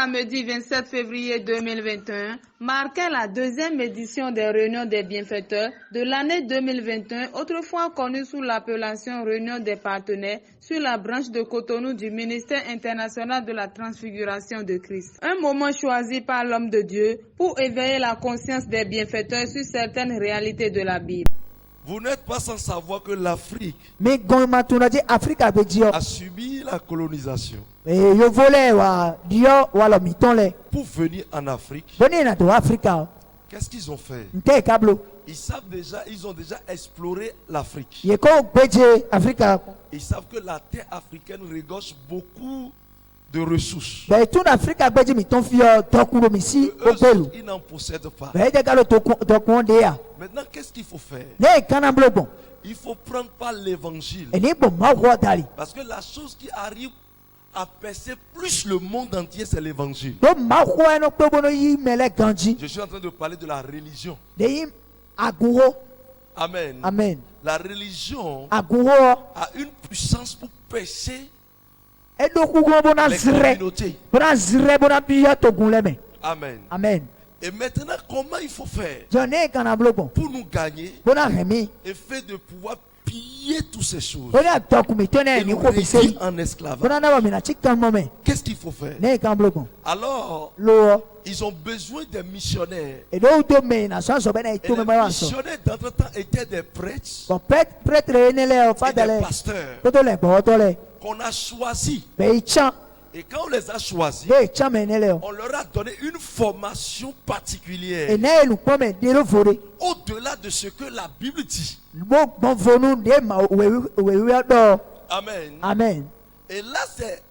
samedi 27 février 2021 marquait la deuxième édition des réunions des bienfaiteurs de l'année 2021, autrefois connue sous l'appellation Réunion des partenaires, sur la branche de Cotonou du ministère international de la transfiguration de Christ. Un moment choisi par l'homme de Dieu pour éveiller la conscience des bienfaiteurs sur certaines réalités de la Bible. Vous n'êtes pas sans savoir que l'Afrique a a subi la colonisation. Pour venir en Afrique, qu'est-ce qu'ils ont fait? Ils ont déjà exploré l'Afrique. Ils savent que la terre africaine regorge beaucoup de ressources. Eux, ils n'en possèdent pas. Maintenant, qu'est-ce qu'il faut faire? Il faut prendre par l'évangile. Parce que la chose qui arrive à percer plus le monde entier, c'est l'évangile. Je suis en train de parler de la religion. Amen. Amen. La religion a une puissance pour percer les communautés. Amen. Amen. Et maintenant, comment il faut faire pour nous gagner et faire de pouvoir piller toutes ces choses et nous réduire en esclavage? Qu'est-ce qu'il faut faire? Alors, ils ont besoin des missionnaires. Et les missionnaires d'entre-temps étaient des prêtres et des pasteurs qu'on a choisis. Et quand on les a choisis, on leur a donné une formation particulière au-delà de ce que la Bible dit. Amen. Amen. Et là, c'est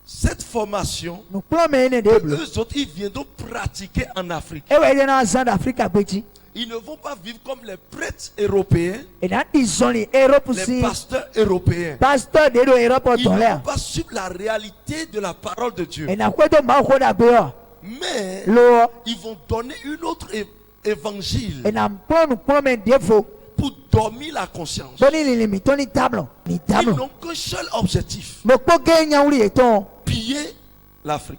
cette formation que eux autres, ils viendront pratiquer en Afrique. Ils ne vont pas vivre comme les prêtres européens, les pasteurs européens. Ils ne vont pas suivre la réalité de la parole de Dieu. Mais ils vont donner une autre évangile pour dormir la conscience. Ils n'ont qu'un seul objectif: piller l'Afrique.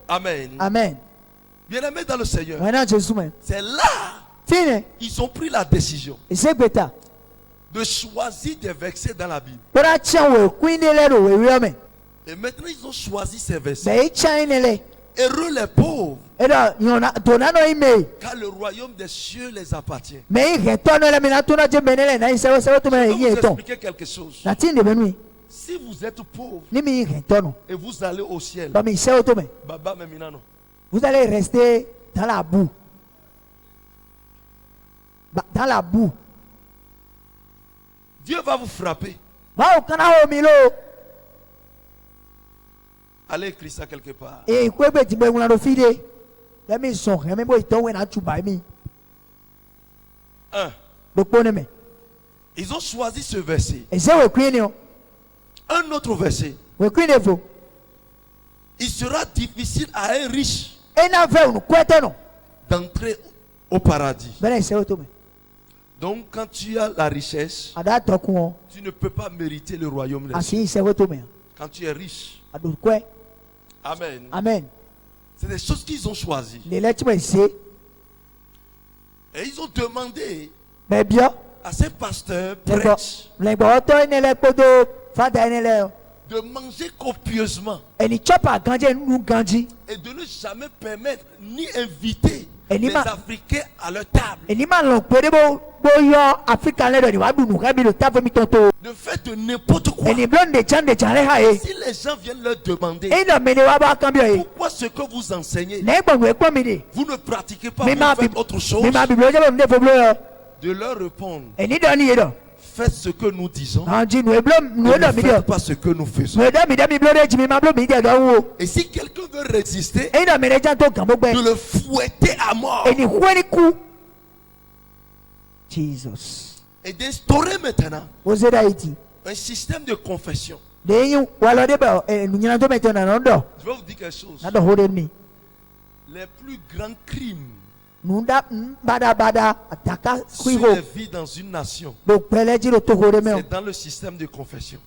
Amen. Amen. Bien-aimés dans le Seigneur, c'est là ils ont pris la décision de choisir des versets dans la Bible. Et maintenant ils ont choisi ces versets. Heureux les pauvres, car le royaume des cieux les appartient. Je vais vous expliquer quelque chose. Si vous êtes pauvre et vous allez au ciel, Baba Meminano, vous allez rester dans la boue. Dans la boue. Dieu va vous frapper. Allez écrire ça quelque part. Ils ont choisi ce verset. Un autre verset. Il sera difficile à un riche d'entrer au paradis. Donc quand tu as la richesse, tu ne peux pas mériter le royaume des cieux. Quand tu es riche. Amen. Amen. C'est des choses qu'ils ont choisies. Et ils ont demandé à ces pasteurs prêtres de manger copieusement et de ne jamais permettre ni inviter les Africains à leur table. De faire de n'importe quoi. Si les gens viennent leur demander pourquoi ce que vous enseignez, vous ne pratiquez pas, vous faites autre chose, de leur répondre: faites ce que nous disons, ne faites pas ce que nous faisons. Et si quelqu'un veut résister, de le fouetter à mort. Jesus. Et d'instaurer maintenant un système de confession. Je vais vous dire quelque chose. Les plus grands crimes sur la vie dans une nation, c'est dans le système de confession.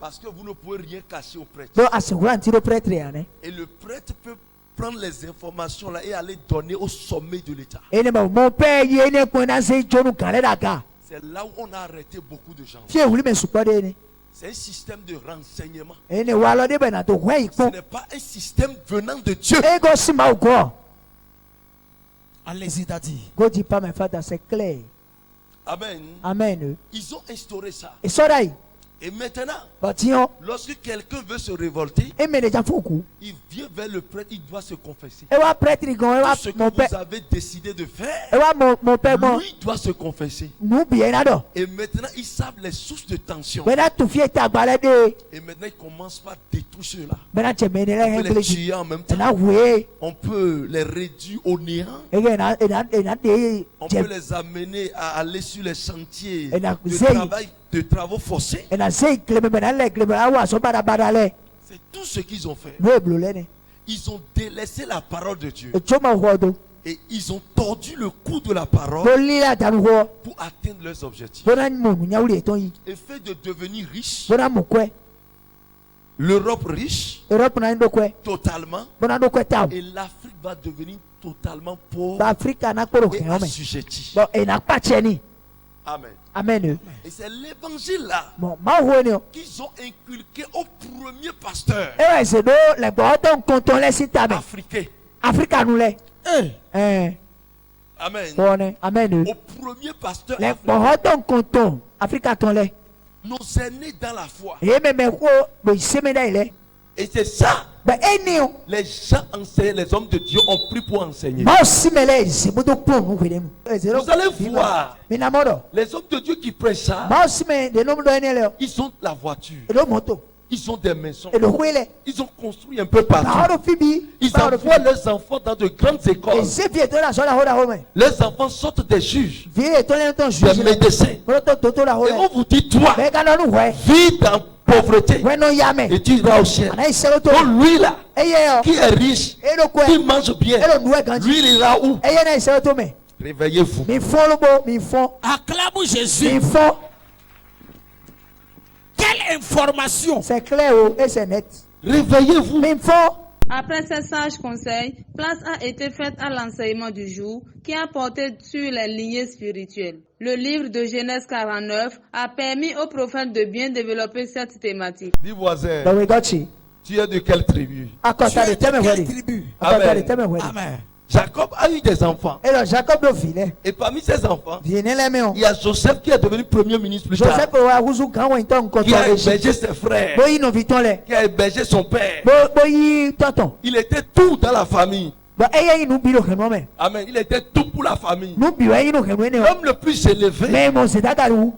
Parce que vous ne pouvez rien cacher au prêtre. Donc, assurer un tir au prêtre, hein. Et le prêtre peut prendre les informations là et aller donner au sommet de l'État. Et mon père, il est C'est là où on a arrêté beaucoup de gens. C'est un système de renseignement. Ce n'est pas un système venant de Dieu. Allez-y, Daddy. C'est clair. Amen. Amen. Ils ont instauré ça. Et Et maintenant, lorsque quelqu'un veut se révolter, il vient vers le prêtre, il doit se confesser. Tout ce que vous avez décidé de faire, lui doit se confesser. Et maintenant, ils savent les sources de tension. Et maintenant, ils commencent par détruire ceux-là. On peut les tuer en même temps. On peut les réduire au néant. On peut les amener à aller sur les chantiers de travaux forcés. C'est tout ce qu'ils ont fait. Ils ont délaissé la parole de Dieu. Et ils ont tordu le cou de la parole pour atteindre leurs objectifs. Et fait de devenir riche, l'Europe riche, totalement, et l'Afrique va devenir totalement pauvre et assujettie. Amen. Amen. Et c'est l'évangile là qu'ils ont inculqué au premier pasteur africain. Amen. Amen. Au premier pasteur africain. Nos aînés dans la foi. Et c'est ça. Les gens enseignent, les hommes de Dieu ont pris pour enseigner. Vous allez voir. Les hommes de Dieu qui prêchent ça, ils ont la voiture. Ils ont des maisons. Ils ont construit un peu partout. Ils envoient leurs enfants dans de grandes écoles. Les enfants sortent des juges, des médecins. Et on vous dit, toi, vis dans pauvreté et tu iras au ciel. Donc lui là, qui est riche, qui mange bien, lui il ira où? Réveillez-vous. Acclamons Jésus. Quelle information! C'est clair et c'est net. Réveillez-vous. Après ces sages conseils, place a été faite à l'enseignement du jour qui a porté sur les lignées spirituelles. Le livre de Genèse 49 a permis au prophète de bien développer cette thématique. Dis voisin, tu es de quelle tribu? Amen. Jacob a eu des enfants. Et parmi ses enfants, il y a Joseph qui est devenu premier ministre plus tard. Qui a hébergé ses frères. Qui a hébergé son père. Il était tout dans la famille. Amen. Il était tout pour la famille. L'homme le plus élevé.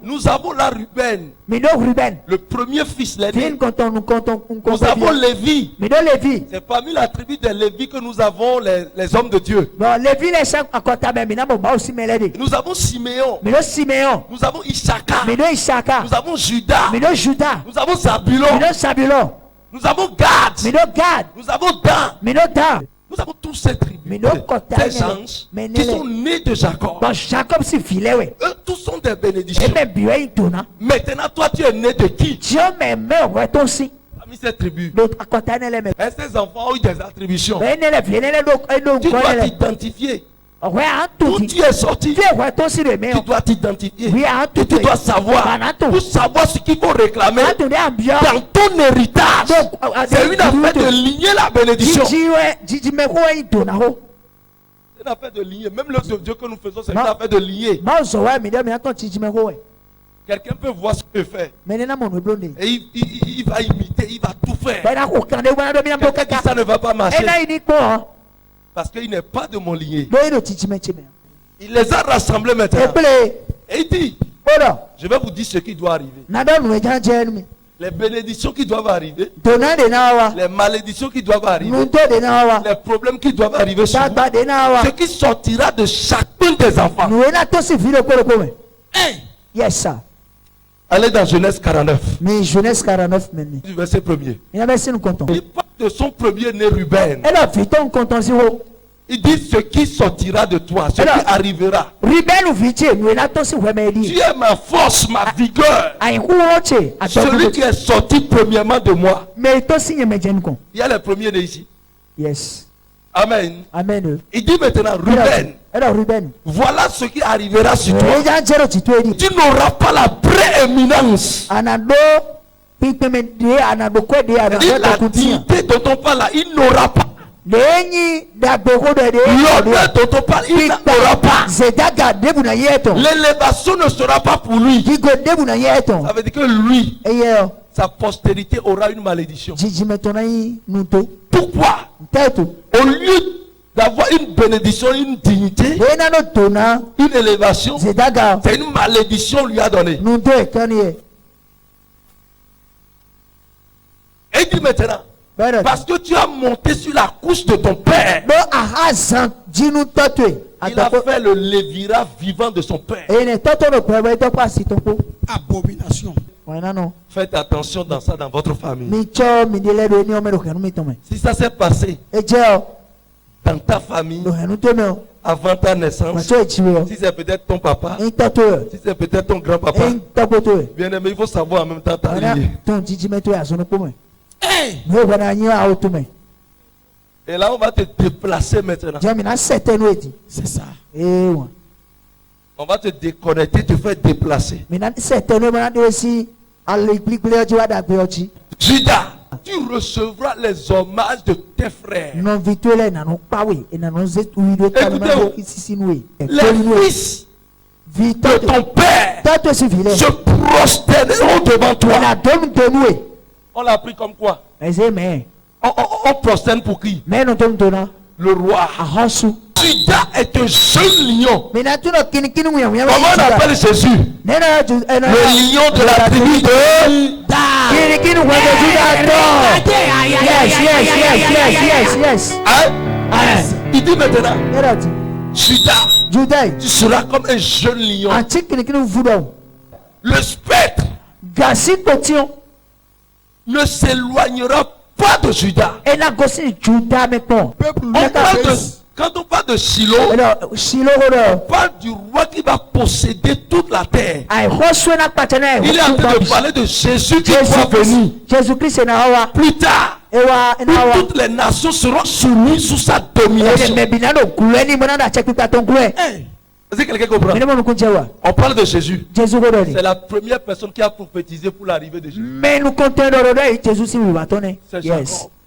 Nous avons la Ruben. Le premier fils, l'aîné. Nous avons Lévi. C'est parmi la tribu des Lévi que nous avons les hommes de Dieu. Nous avons Siméon. Nous avons Issachar. Nous avons Judas. Nous avons Zabulon. Nous avons Gad. Nous avons Dan. Nous avons tous ces tribus, ces anges qui sont nés de Jacob. Eux tous sont des bénédictions. Maintenant, toi, tu es né de qui? Parmi ces tribus. Et ces enfants ont eu des attributions. Tu dois t'identifier. D'où tu es sorti, tu dois t'identifier. Et tu dois savoir. Pour savoir ce qu'il faut réclamer dans ton héritage. C'est une affaire de ligner la bénédiction. C'est une affaire de ligner. Même l'œuvre de Dieu que nous faisons, c'est une affaire de ligner. Quelqu'un peut voir ce que je fais. Et il va imiter, il va tout faire. Quelqu'un dit ça ne va pas marcher. Parce qu'il n'est pas de mon lignée. Il les a rassemblés maintenant. Et il dit, je vais vous dire ce qui doit arriver. Les bénédictions qui doivent arriver. Les malédictions qui doivent arriver. Les problèmes qui doivent arriver sur vous. Ce qui sortira de chacun des enfants. Yes, sir. Allez dans Genèse 49. Mais Genèse 49 maintenant. Du verset premier. Il parle de son premier né Ruben. Il dit ce qui sortira de toi, ce qui arrivera. Tu es ma force, ma vigueur. Celui qui est sorti premièrement de moi. Il y a les premiers nés ici. Yes. Amen. Amen. Il dit maintenant, Ruben, voilà ce qui arrivera sur toi. Tu n'auras pas la prééminence. La dignité dont on parle là, il n'aura pas. L'honneur dont on parle, il n'aura pas. L'élévation ne sera pas pour lui. Ça veut dire que lui, sa postérité aura une malédiction. Pourquoi? Au lieu d'avoir une bénédiction, une dignité, une élévation, c'est une malédiction qu'on lui a donnée. Et il dit maintenant, parce que tu as monté sur la couche de ton père, il a fait le lévira vivant de son père. Abomination. Faites attention dans ça dans votre famille. Si ça s'est passé dans ta famille avant ta naissance, si c'est peut-être ton papa, si c'est peut-être ton grand-papa, bien aimé, il faut savoir en même temps t'allier. Et là on va te déplacer maintenant. C'est ça. On va te déconnecter, te faire déplacer. Judas, tu recevras les hommages de tes frères. Écoutez, les fils de ton père se prosterneront devant toi. On l'a pris comme quoi? On prosterne pour qui? Le roi. Judas est un jeune lion. Comment on appelle Jésus? Le lion de la tribu de Yes. Il dit maintenant, Judas, tu seras comme un jeune lion. Le spectre ne s'éloignera pas de Judas. Quand on parle de Shiloh, on parle du roi qui va posséder toute la terre. Il est en train de parler de Jésus qui va venir. Plus tard, toutes les nations seront soumises sous sa domination. Est-ce que quelqu'un comprend? On parle de Jésus. C'est la première personne qui a prophétisé pour l'arrivée de Jésus. C'est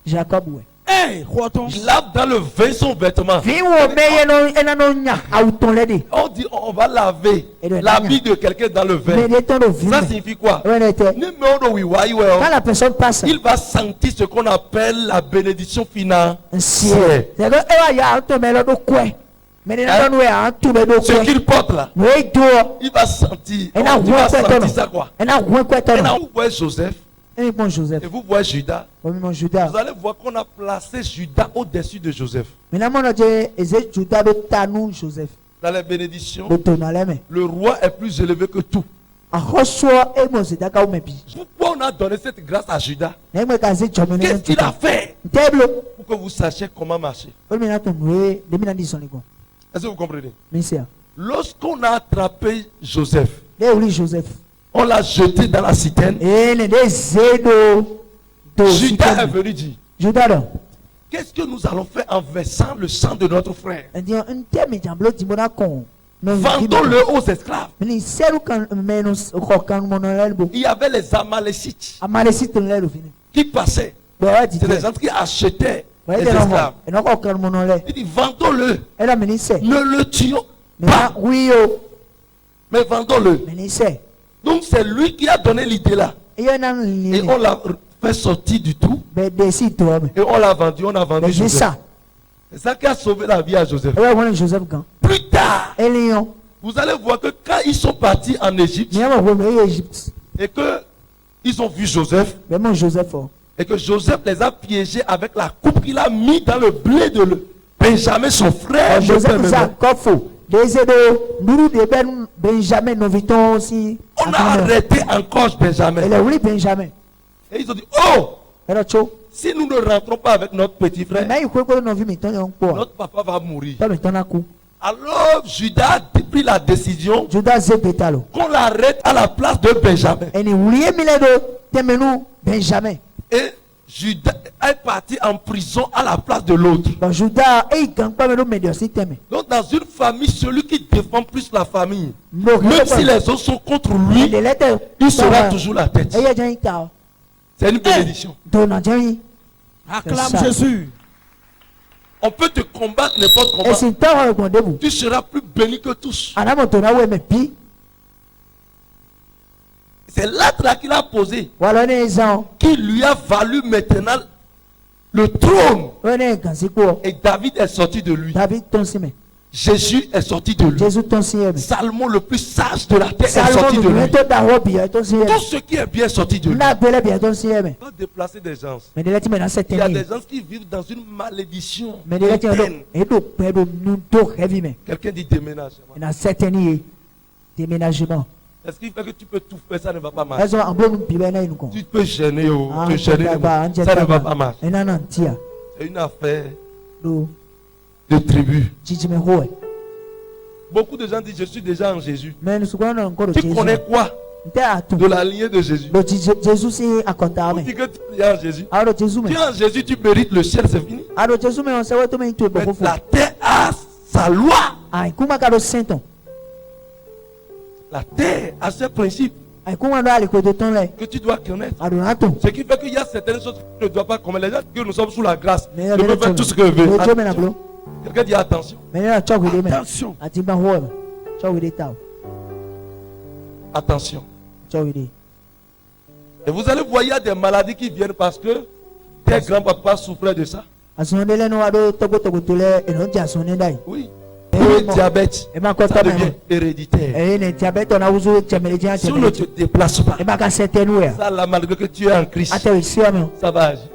Jacob. Il lave dans le vin son vêtement. On dit on va laver l'habit de quelqu'un dans le vin. Ça signifie quoi? Quand la personne passe, il va sentir ce qu'on appelle la bénédiction financière. Ce qu'il porte là, il va sentir. Il va sentir ça quoi? Vous voyez Joseph et vous voyez Judas. Vous allez voir qu'on a placé Judas au-dessus de Joseph. Dans les bénédictions, le roi est plus élevé que tout. Pourquoi on a donné cette grâce à Judas? Qu'est-ce qu'il a fait pour que vous sachiez comment marcher? Est-ce que vous comprenez? Lorsqu'on a attrapé Joseph, on l'a jeté dans la citerne. Judas est venu dire, qu'est-ce que nous allons faire en versant le sang de notre frère? Vendons-le aux esclaves. Il y avait les Amalécites qui passaient. C'est des gens qui achetaient les esclaves. Il dit, vendons-le. Ne le tuons pas. Mais vendons-le. Donc c'est lui qui a donné l'idée là. Et on l'a fait sortir du tout. Et on l'a vendu, Joseph. C'est ça qui a sauvé la vie à Joseph. Plus tard, vous allez voir que quand ils sont partis en Égypte, et que ils ont vu Joseph, et que Joseph les a piégés avec la coupe qu'il a mis dans le blé de Benjamin, son frère. On a arrêté encore Benjamin. Et ils ont dit, oh, Si nous ne rentrons pas avec notre petit frère, notre papa va mourir. Alors Judas a pris la décision qu'on l'arrête à la place de Benjamin. Et Judas est parti en prison à la place de l'autre. Donc dans une famille, celui qui défend plus la famille, même si les autres sont contre lui, il sera toujours la tête. C'est une bénédiction. Acclame Jésus. On peut te combattre n'importe comment. Tu seras plus béni que tous. C'est l'acte qu'il a posé qui lui a valu maintenant le trône. Et David est sorti de lui. Jésus est sorti de lui. Salomon, le plus sage de la terre, est sorti de lui. Tout ce qui est bien sorti de lui. Va déplacer des gens. Il y a des gens qui vivent dans une malédiction. Quelqu'un dit déménagement. Est-ce qu'il fait que tu peux tout faire, ça ne va pas marcher? Tu peux gêner, ça ne va pas marcher. C'est une affaire de tribu. Beaucoup de gens disent je suis déjà en Jésus. Tu connais quoi de la lignée de Jésus? On dit que tu es en Jésus. Tu es en Jésus, tu mérites le ciel, c'est fini. Mais la terre a sa loi. La terre a ses principes que tu dois connaître. Ce qui fait qu'il y a certaines choses que tu ne dois pas commettre. Les gens que nous sommes sous la grâce, nous pouvons faire tout ce que nous voulons. Quelqu'un dit attention. Attention. Et vous allez voir, il y a des maladies qui viennent parce que tes grands-papas souffraient de ça. Oui. Le diabète, ça devient héréditaire. Si on ne te déplace pas, ça là, malgré que tu es en Christ, ça va agir.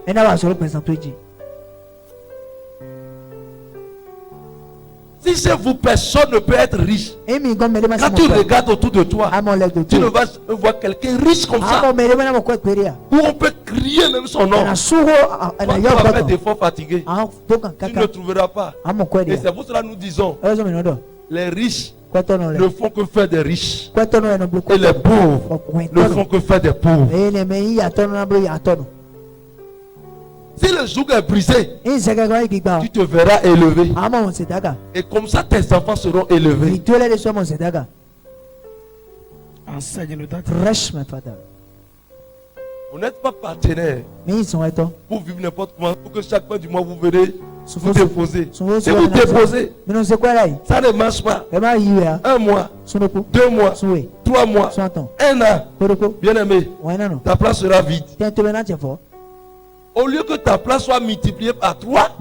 Si chez vous, personne ne peut être riche. Quand tu regardes autour de toi, tu ne vas voir quelqu'un riche comme ça, où on peut crier même son nom. Quand tu vas faire des fois fatigués, tu ne trouveras pas. Et c'est pour cela que nous disons, les riches ne font que faire des riches. Et les pauvres ne font que faire des pauvres. Si le joug est brisé, tu te verras élevé. Et comme ça, tes enfants seront élevés. Enseigne-le. Vous n'êtes pas partenaire pour vivre n'importe comment, pour que chaque fin du mois vous verrez vous déposer. Si vous déposez, ça ne marche pas. 1 mois, 2 mois, 3 mois, 1 an. Bien aimé, ta place sera vide. Au lieu que ta place soit multipliée par 3,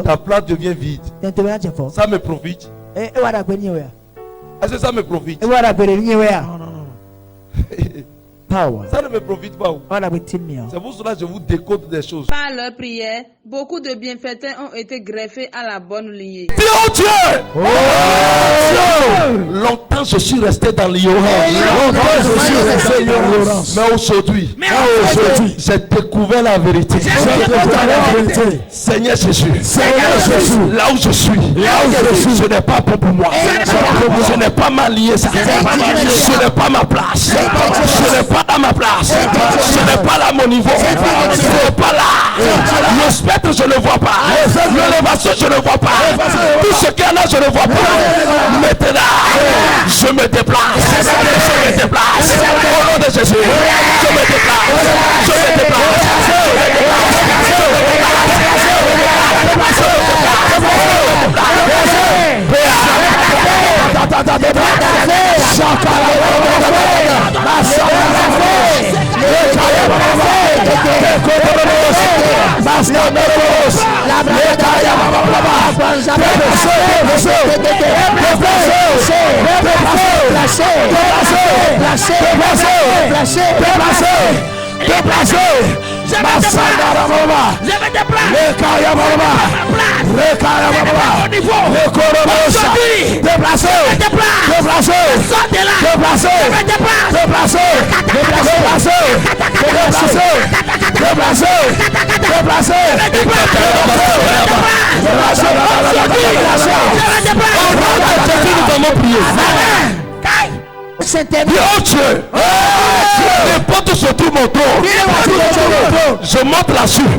ta place devient vide. Ça me profite. Est-ce que ça me profite? Ça ne me profite pas. C'est pour cela que je vous décode des choses. Par leur prière, beaucoup de bienfaiteurs ont été greffés à la bonne lignée. Dieu! Longtemps je suis resté dans l'ignorance. Mais aujourd'hui, j'ai découvert la vérité. Seigneur Jésus, là où je suis, ce n'est pas bon pour moi. Ce n'est pas ma liée. Ce n'est pas ma place. Ce n'est pas à ma place. Ce n'est pas là mon niveau. Ce n'est pas là. Le spectre, je ne vois pas. L'élévation, je ne vois pas. Tout ce qu'il y a là, je ne vois pas. Maintenant, je me déplace. Je me déplace. Au nom de Jésus, je me déplace. Je me déplace. Les portes se trouvent mon tour. Je monte là-dessus.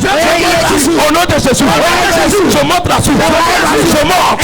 Au nom de Jésus. Je monte là-dessus. Je monte.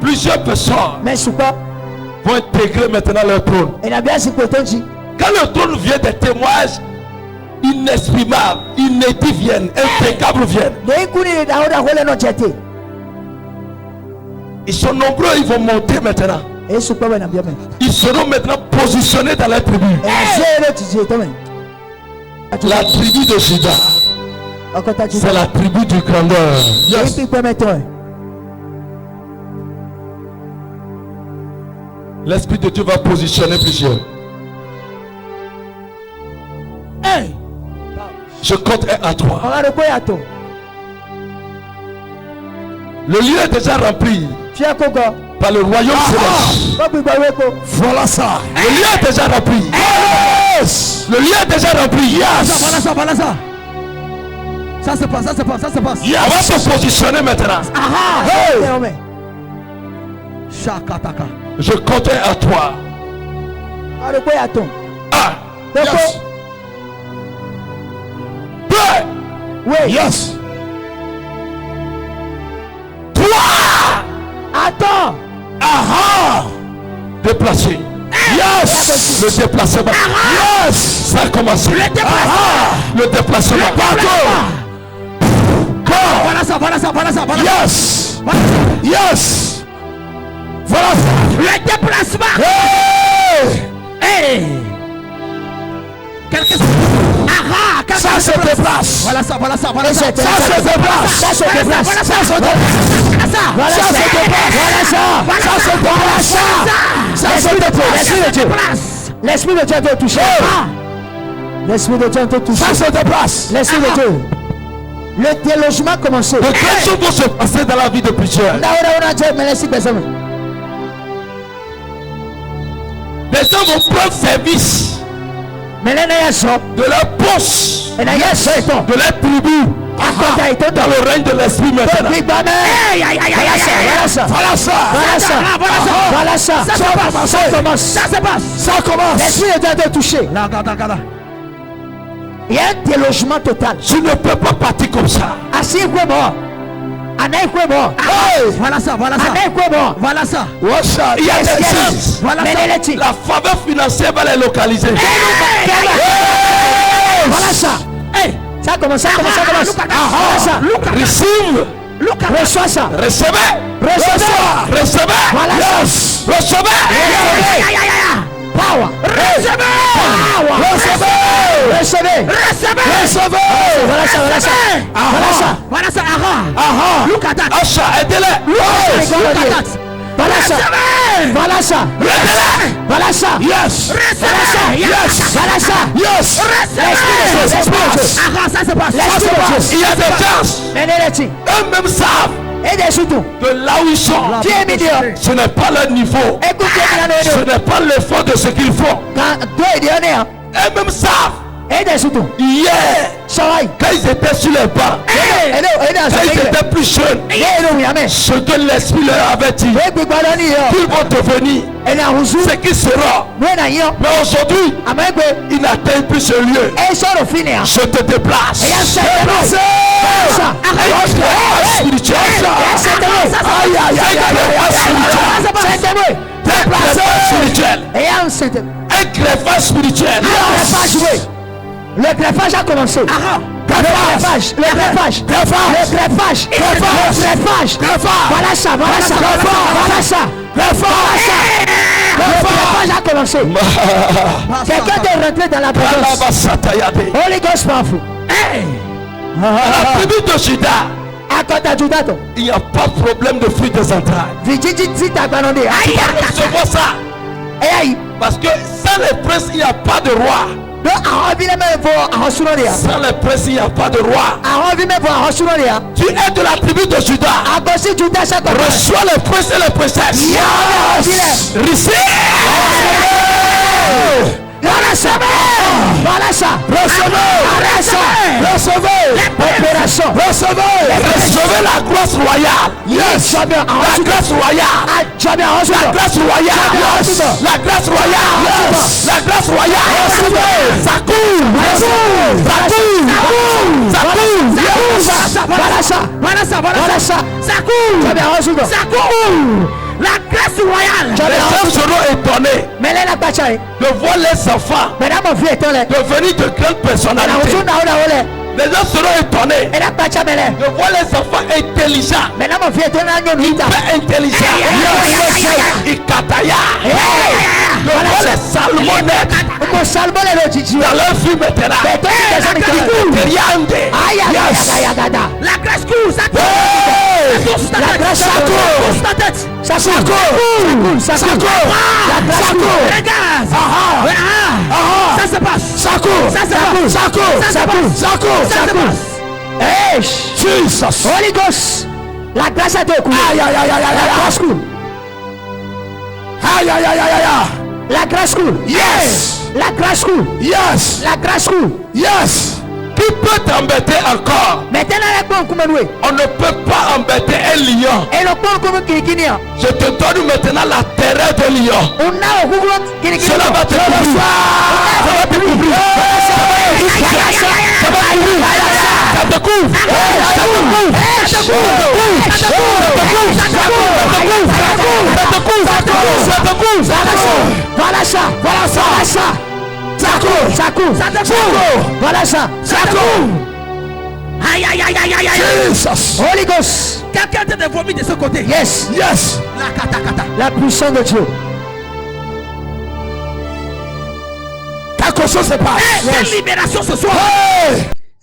Plusieurs personnes vont intégrer maintenant leur trône. Quand le trône vient, des témoignages inexprimables, inédits viennent, impeccables viennent. Ils sont nombreux, ils vont monter maintenant. Ils seront maintenant positionnés dans la tribu. La tribu de Juda, c'est la tribu du grandeur. Yes. L'Esprit de Dieu va positionner plusieurs. Hey. Je compte 1 à 3. Le lieu est déjà rempli par le royaume céleste. Voilà ça. Le lieu est déjà rempli. Yes. Le lieu est déjà rempli. Yes. Voilà ça. Ça se passe. Yes. On va se positionner maintenant. Hey. Je compte 1 à 3. Yes. 2. Oui. Yes. 3. Attends. Déplacé. Yes. Le déplacement. Yes. Ça a commencé. Le déplacement. Voilà ça. Yes. Yes. Voilà ça. Le déplacement. Hey. Ça se déplace. Voilà ça. Ça se déplace. Ça se déplace. L'Esprit de Dieu te touche. L'Esprit de Dieu te touche. Ça se déplace. L'Esprit de Dieu. Le délogement a commencé. De quelles choses vont se passer dans la vie de plusieurs? Les gens vont prendre service de leur poste, de leur tribu, dans le règne de l'esprit maintenant. Voilà ça. Ça commence. L'Esprit de Dieu te touché. Il y a un délogement total. Tu ne peux pas partir comme ça. Voilà ça. Il y a des gens. La faveur financière va les localiser. Voilà ça. Ça commence. Receive. Reçois ça. Recevez. Voilà ça. Recevez. Power. Recevez. Voilà ça. Look at that. Acha, aidez-les. Voilà ça. Yes. Ça se passe. Il y a des gens. Eux-mêmes savent. De là où ils sont, ce n'est pas leur niveau. Ce n'est pas l'effort de ce qu'ils font. Eux-mêmes savent. Hier, quand ils étaient sur les bancs, quand ils étaient plus jeunes, ce que l'Esprit leur avait dit, qu'ils vont devenir ce qu'ils seront. Mais aujourd'hui, ils n'atteignent plus ce lieu. Je te déplace. spirituel. Un greffage spirituel. Le greffage a commencé. Le greffage. Voilà ça. Le greffage a commencé. Quelqu'un est rentré dans la présence. Holy Ghost powerful. La tribu de Juda, il n'y a pas de problème de fruit des entrailles. C'est ça. Parce que sans les princes, il n'y a pas de roi. Sans les princes, il n'y a pas de roi. Tu es de la tribu de Juda. Reçois les princes et les princesses. Receive. Voilà ça. Recevez. Opération. Recevez la grâce royale. Yes. La grâce royale. La grâce royale. La grâce royale. La grâce royale. Ça coule. Voilà ça. Ça coule. La grâce royale. Les gens seront étonnés de voir les enfants devenir de grandes personnalités. Les gens seront étonnés de voir les enfants intelligents. Hyper intelligents. De voir les salmonettes dans leur vie maintenant. La grâce coule. Ça se passe. Jesus. Holy Ghost. La grâce a été coulée. La grâce coule. Yes. La grâce coule. Yes. La grâce coule. Yes. Qui peut t'embêter encore? On ne peut pas embêter un lion. Je te donne maintenant la terreur de lion. Cela va te couvrir. Voilà ça. Ça coule. Aïe. Jesus. Holy Ghost. Quelqu'un te vomit de ce côté. Yes. La puissance de Dieu. Quelque chose se passe. Quelle libération ce soir.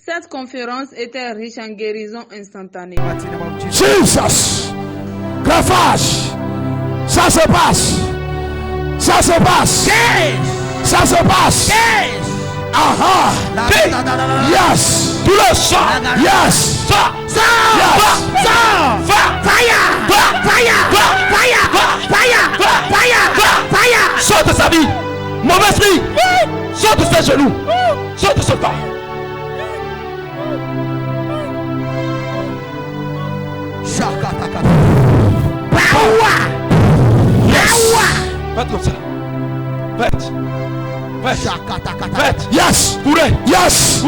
Cette conférence était riche en guérison instantanée. Jesus. Greffage. Ça se passe. Aha. Yes. Tout le sang. Yes. Fire. Sors de sa vie. Mauvais esprit. Sors de ses genoux. Sors de ce corps. Faites comme ça. Faites. Yes. Courez. Yes.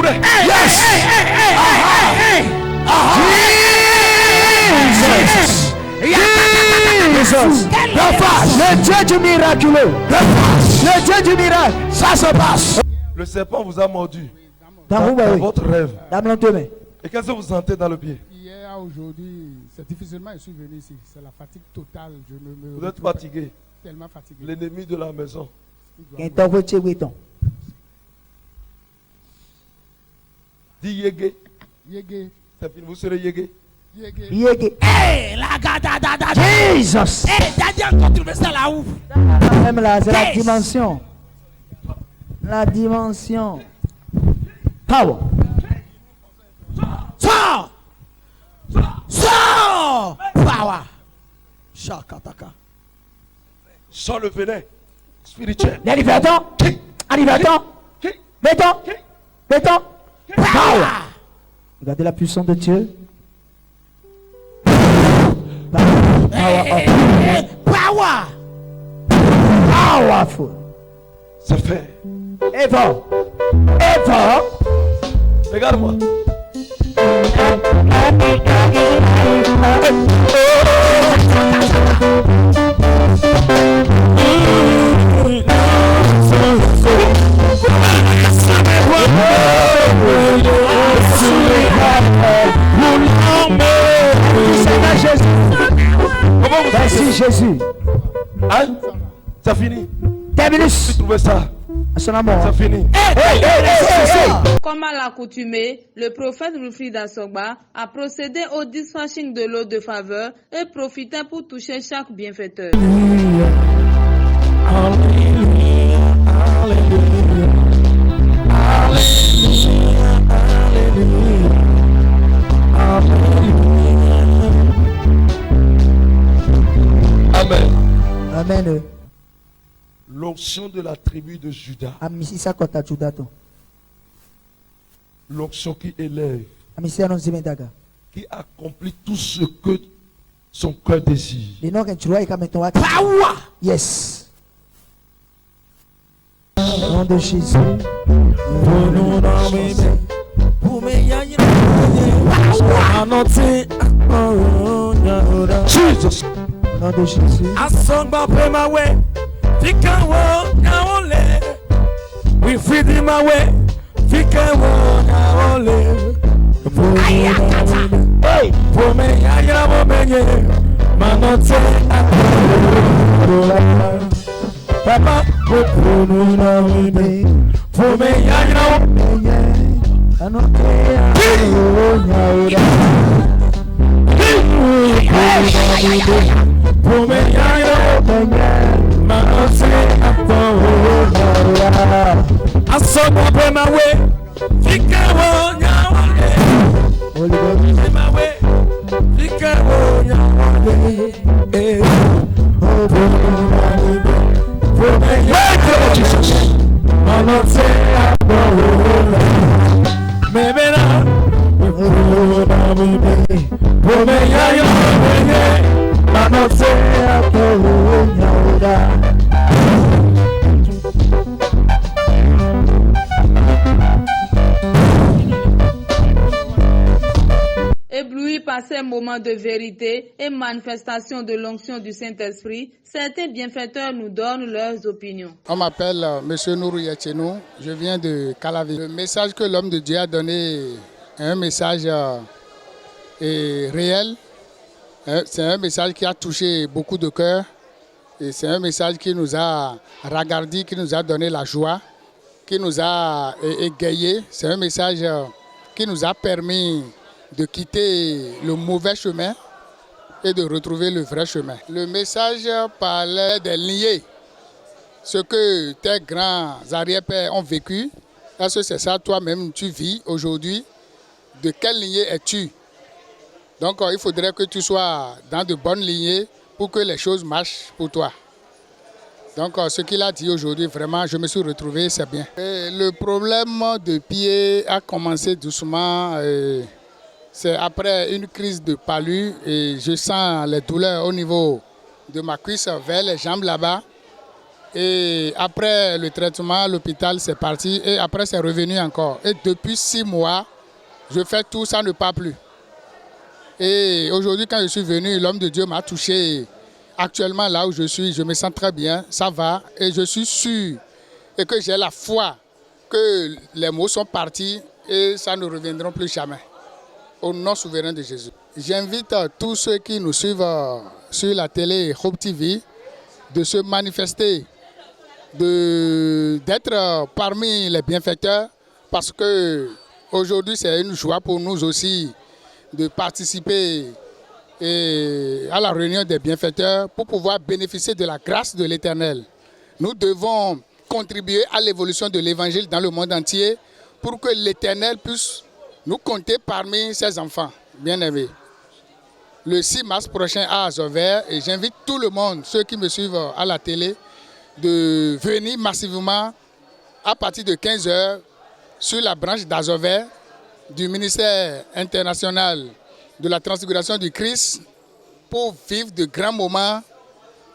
Le Dieu du miraculeux. Le Dieu du miracle. Ça se passe. Le serpent vous a mordu dans votre rêve. Et qu'est-ce que vous sentez dans le pied? Hier à aujourd'hui, c'est difficilement je suis venu ici. C'est la fatigue totale. Vous êtes fatigué. Tellement fatigué. L'ennemi de la maison. Dis yégué. C'est fini, vous serez yégué. La gada. Jesus. Daniel, quand tu mets ça là-haut. Même là, c'est la dimension. Power. Sors. Power. Shakataka. Sors le venin spirituel. Béton. Power. Regardez la puissance de Dieu. Powerful. C'est fait. Ever. Regarde-moi. Merci Jésus. Hein? Ça finit. Terminus. Tu trouves ça? Ça finit. Comme à l'accoutumée, le prophète Wilfrid Assogba a procédé au dispatching de l'eau de faveur et profitait pour toucher chaque bienfaiteur. Amen. Amen. L'onction de la tribu de Juda. L'onction qui élève. Qui accomplit tout ce que son cœur désire. Power. Yes. Au nom de Jésus. Jesus. Au nom de Jésus. We feed him away. Fika wo na ole. Hey, for me ya mo menye. Manote Papa, for me ya mo menye. I saw my way. Think I won't my way. Think I won't Éblouis par ces moments de vérité et manifestation de l'onction du Saint-Esprit, certains bienfaiteurs nous donnent leurs opinions. On m'appelle M. Nourou Yatchenou, je viens de Calavi. Le message que l'homme de Dieu a donné est un message réel. C'est un message qui a touché beaucoup de cœurs. Et c'est un message qui nous a regardé, qui nous a donné la joie, qui nous a égayé. C'est un message qui nous a permis de quitter le mauvais chemin et de retrouver le vrai chemin. Le message parlait des lignées, ce que tes grands arrière-pères ont vécu. Est-ce que c'est ça toi-même tu vis aujourd'hui? De quelle lignée es-tu? Donc il faudrait que tu sois dans de bonnes lignées pour que les choses marchent pour toi. Donc ce qu'il a dit aujourd'hui, vraiment, je me suis retrouvé, c'est bien. Et le problème de pied a commencé doucement. C'est après une crise de palu et je sens les douleurs au niveau de ma cuisse vers les jambes là-bas. Et après le traitement, l'hôpital, c'est parti et après c'est revenu encore. Et depuis 6 mois, je fais tout, ça ne part plus. Et aujourd'hui, quand je suis venu, l'homme de Dieu m'a touché. Actuellement, là où je suis, je me sens très bien, ça va. Et je suis sûr et que j'ai la foi que les maux sont partis et ça ne reviendront plus jamais. Au nom souverain de Jésus. J'invite tous ceux qui nous suivent sur la télé Hope TV de se manifester, d'être parmi les bienfaiteurs parce que aujourd'hui c'est une joie pour nous aussi de participer à la réunion des bienfaiteurs pour pouvoir bénéficier de la grâce de l'Éternel. Nous devons contribuer à l'évolution de l'Évangile dans le monde entier pour que l'Éternel puisse nous compter parmi ses enfants bien-aimés. Le 6 mars prochain à Azover, et j'invite tout le monde, ceux qui me suivent à la télé, de venir massivement à partir de 15h sur la branche d'Azover du ministère international de la transfiguration du Christ pour vivre de grands moments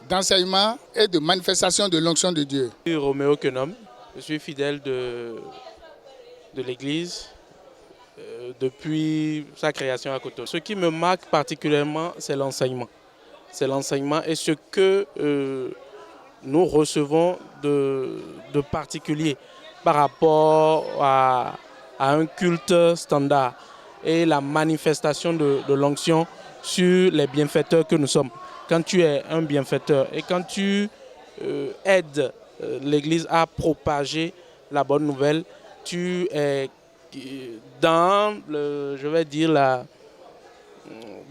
d'enseignement et de manifestation de l'onction de Dieu. Je suis Roméo Kenom, je suis fidèle de l'Église depuis sa création à Cotonou. Ce qui me marque particulièrement, c'est l'enseignement. C'est l'enseignement et ce que nous recevons de particulier par rapport à un culte standard et la manifestation de l'onction sur les bienfaiteurs que nous sommes. Quand tu es un bienfaiteur et quand tu aides l'Église à propager la bonne nouvelle, tu es dans,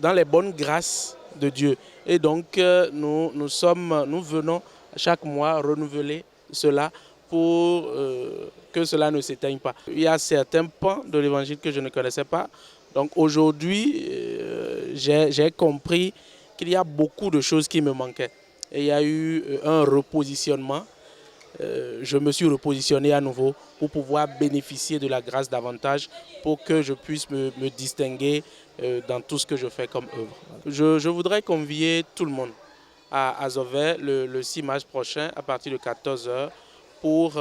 dans les bonnes grâces de Dieu. Et donc nous venons chaque mois renouveler cela pour que cela ne s'éteigne pas. Il y a certains pans de l'évangile que je ne connaissais pas. Donc aujourd'hui, j'ai compris qu'il y a beaucoup de choses qui me manquaient. Et il y a eu un repositionnement. Je me suis repositionné à nouveau pour pouvoir bénéficier de la grâce davantage, pour que je puisse me distinguer dans tout ce que je fais comme œuvre. Je voudrais convier tout le monde à Azové le 6 mars prochain à partir de 14h pour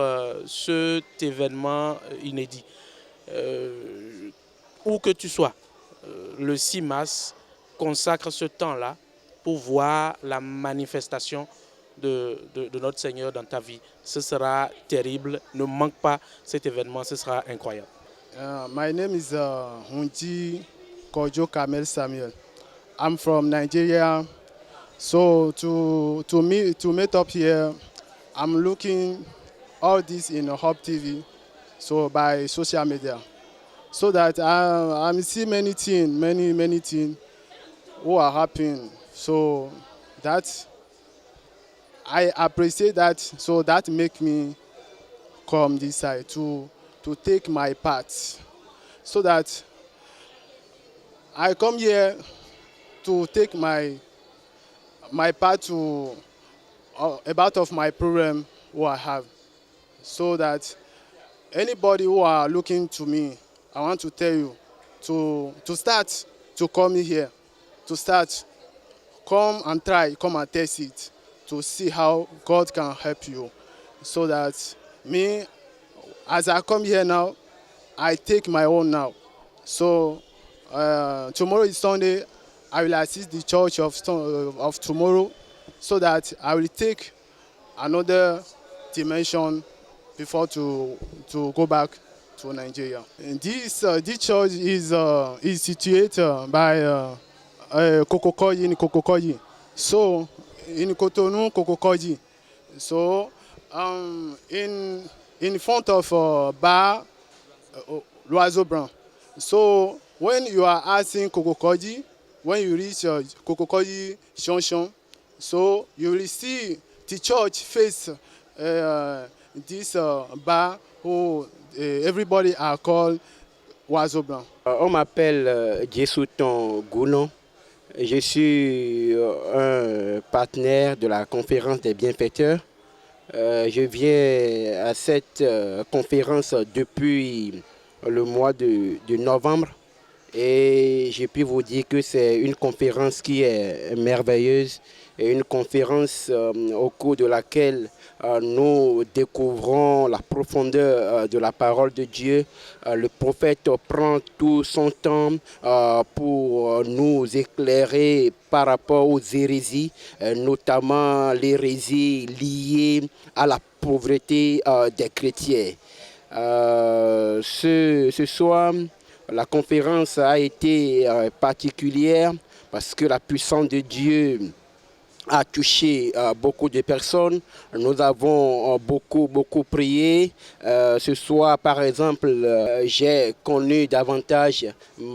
cet événement inédit. Où que tu sois, le 6 mars, consacre ce temps-là pour voir la manifestation de notre Seigneur dans ta vie. Ce sera terrible. Ne manque pas cet événement, ce sera incroyable. My name is Hunji Kojo Kamel Samuel. I'm from Nigeria. So to meet up here, I'm looking all this in Hub TV, so by social media, so that I'm seeing many things who are happening. So that I appreciate that. So that make me come this side to take my part, so that I come here to take my part to about of my problem who I have, so that anybody who are looking to me, I want to tell you to start to come here, to start, come and try, come and test it, to see how God can help you, so that me, as I come here now, I take my own now. So tomorrow is Sunday. I will assist the church of tomorrow, so that I will take another dimension before to go back to Nigeria. And this church is situated by Kokokoji in Kokokoji. So in Cotonou, Kokokoji. So in front of bar L'Oiseau Blanc. So when you are asking Kokokoji, when you reach Kokokoji Junction, so you will see the church face this bar who everybody are called L'Oiseau Blanc. On m'appelle Djessouton Gounon. Je suis un partenaire de la conférence des bienfaiteurs. Je viens à cette conférence depuis le mois de novembre. Et je peux vous dire que c'est une conférence qui est merveilleuse, et une conférence au cours de laquelle nous découvrons la profondeur de la parole de Dieu. Le prophète prend tout son temps pour nous éclairer par rapport aux hérésies, notamment l'hérésie liée à la pauvreté des chrétiens. Ce soir, la conférence a été particulière parce que la puissance de Dieu a touché beaucoup de personnes. Nous avons beaucoup prié. Ce soir, par exemple, j'ai connu davantage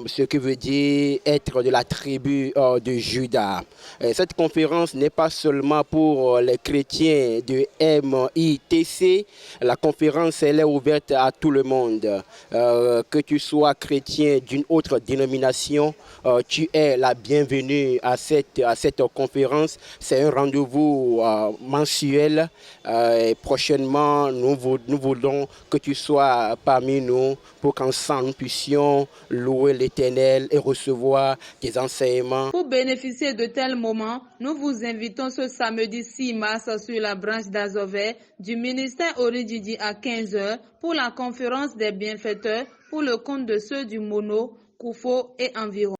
ce que veut dire être de la tribu de Juda. Cette conférence n'est pas seulement pour les chrétiens de MITC. La conférence, elle est ouverte à tout le monde. Que tu sois chrétien d'une autre dénomination, tu es la bienvenue à cette conférence. C'est un rendez-vous mensuel. Et prochainement, nous voulons que tu sois parmi nous pour qu'ensemble nous puissions louer l'Éternel et recevoir des enseignements. Pour bénéficier de tels moments, nous vous invitons ce samedi 6 mars sur la branche d'Azové du ministère Orididi à 15h pour la conférence des bienfaiteurs pour le compte de ceux du Mono, Koufo et environ.